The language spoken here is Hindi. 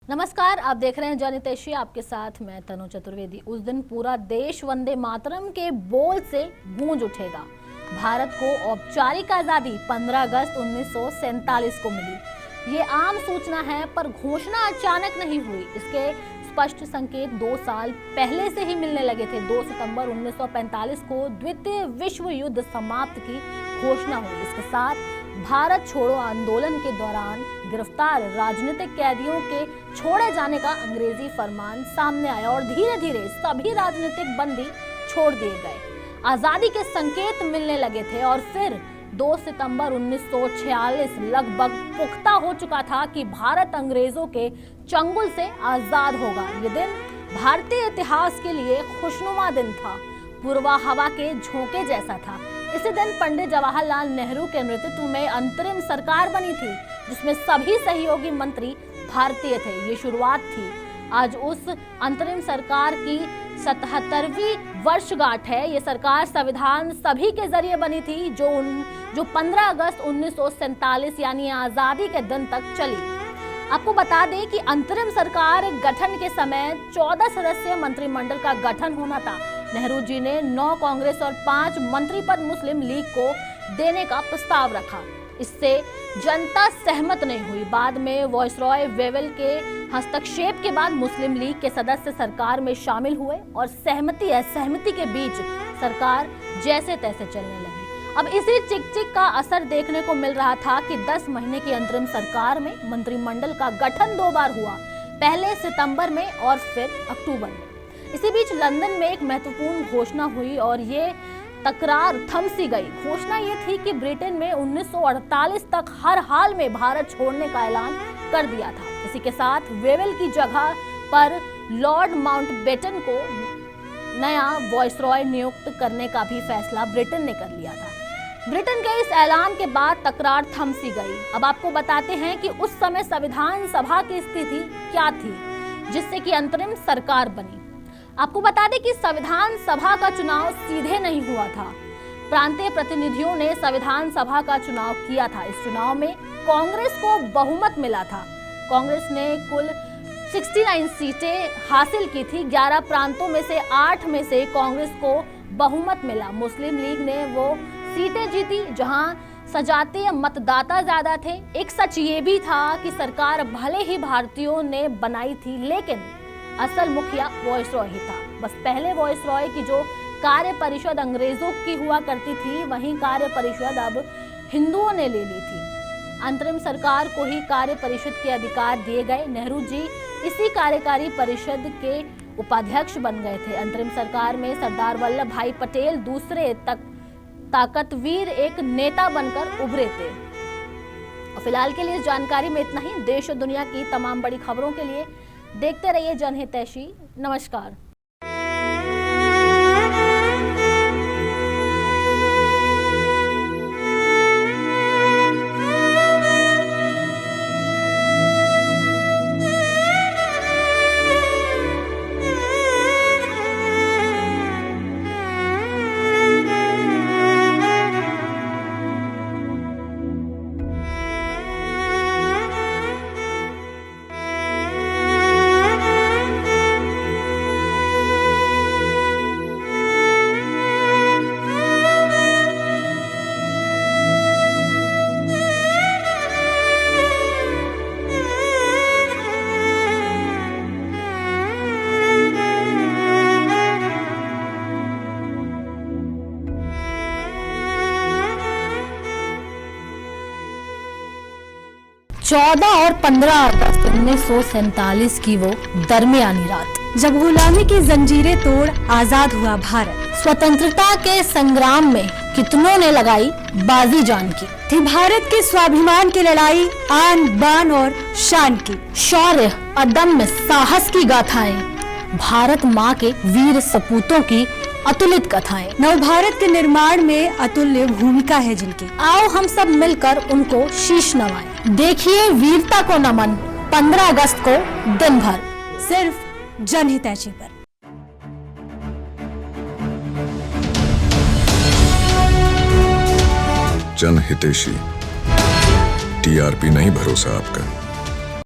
नमस्कार, आप देख रहे हैं जनहितैषी, आपके साथ मैं तनु चतुर्वेदी। उस दिन पूरा देश वंदे मातरम के बोल से गूंज उठेगा। भारत को औपचारिक आजादी 15 अगस्त 1947 को मिली। ये आम सूचना है, पर घोषणा अचानक नहीं हुई। इसके स्पष्ट संकेत 2 साल पहले से ही मिलने लगे थे। 2 सितंबर 1945 को द्वितीय विश्व युद्ध समाप्त की घोषणा हुई। इसके साथ भारत छोड़ो आंदोलन के दौरान गिरफ्तार राजनीतिक कैदियों के छोड़े जाने का अंग्रेजी फरमान सामने आया और धीरे धीरे सभी राजनीतिक बंदी छोड़ दिए गए। आजादी के संकेत मिलने लगे थे और फिर 2 सितंबर 1946 लगभग पुख्ता हो चुका था कि भारत अंग्रेजों के चंगुल से आजाद होगा। ये दिन भारतीय इतिहास के लिए खुशनुमा दिन था, पूर्वा हवा के झोंके जैसा था। इसी दिन पंडित जवाहरलाल नेहरू के नेतृत्व में अंतरिम सरकार बनी थी, जिसमें सभी सहयोगी मंत्री भारतीय थे। ये शुरुआत थी। आज उस अंतरिम सरकार की 77वीं वर्षगांठ है। ये सरकार संविधान सभी के जरिए बनी थी, जो 15 अगस्त 1947 यानी आजादी के दिन तक चली। आपको बता दें कि अंतरिम सरकार गठन के समय 14 सदस्यीय मंत्रिमंडल का गठन होना था। नेहरू जी ने 9 कांग्रेस और 5 मंत्री पद मुस्लिम लीग को देने का प्रस्ताव रखा। इससे जनता सहमत नहीं हुई। बाद में वायसरॉय वेवेल के हस्तक्षेप के बाद मुस्लिम लीग के सदस्य सरकार में शामिल हुए और सहमति असहमति के बीच सरकार जैसे तैसे चलने लगी। अब इसी चिक का असर देखने को मिल रहा था कि 10 महीने की अंतरिम सरकार में मंत्रिमंडल का गठन 2 बार हुआ, पहले सितंबर में और फिर अक्टूबर में। इसी बीच लंदन में एक महत्वपूर्ण घोषणा हुई और ये तकरार थम सी गई। घोषणा ये थी कि ब्रिटेन में 1948 तक हर हाल में भारत छोड़ने का ऐलान कर दिया था। इसी के साथ वेवेल की जगह पर लॉर्ड माउंटबेटन को नया वायसरॉय नियुक्त करने का भी फैसला ब्रिटेन ने कर लिया था। ब्रिटेन के इस ऐलान के बाद तकरार थम सी गई। अब आपको बताते हैं कि उस समय संविधान सभा की स्थिति क्या थी, जिससे कि अंतरिम सरकार बनी। आपको बता दें कि संविधान सभा का चुनाव सीधे नहीं हुआ था। प्रांतीय प्रतिनिधियों ने संविधान सभा का चुनाव किया था। इस चुनाव में कांग्रेस को बहुमत मिला था। कांग्रेस ने कुल 69 सीटें हासिल की थी। 11 प्रांतों में से 8 में से कांग्रेस को बहुमत मिला। मुस्लिम लीग ने वो सीटें जीती जहां सजातीय मतदाता ज्यादा थे। एक सच ये भी था कि सरकार भले ही भारतीयों ने बनाई थी, लेकिन असल मुखिया वायसरॉय ही था। बस पहले वायसरॉय की जो कार्य परिषद अंग्रेजों की हुआ करती थी, वहीं कार्य परिषद अब हिंदुओं ने ले ली थी। अंतरिम सरकार को ही कार्य परिषद के अधिकार दिए गए। नेहरू जी इसी कार्यकारी परिषद के उपाध्यक्ष बन गए थे। अंतरिम सरकार में सरदार वल्लभ भाई पटेल दूसरे ताकतवर एक नेता बनकर उभरे थे। फिलहाल के लिए इस जानकारी में इतना ही। देश और दुनिया की तमाम बड़ी खबरों के लिए देखते रहिए जनहितैषी। नमस्कार। चौदह और 15 अगस्त 1947 की वो दरमियानी रात, जब गुलामी की जंजीरें तोड़ आजाद हुआ भारत। स्वतंत्रता के संग्राम में कितनों ने लगाई बाजी जान की। थी भारत के स्वाभिमान की लड़ाई, आन बान और शान की। शौर्य, अदम्य साहस की गाथाएं, भारत माँ के वीर सपूतों की अतुलित कथाएं। नव भारत के निर्माण में अतुल्य भूमिका है जिनकी। आओ हम सब मिलकर उनको शीश नवाएं। देखिए वीरता को नमन 15 अगस्त को दिन भर, सिर्फ जनहितैषी पर। जनहितैषी, टीआरपी नहीं भरोसा आपका।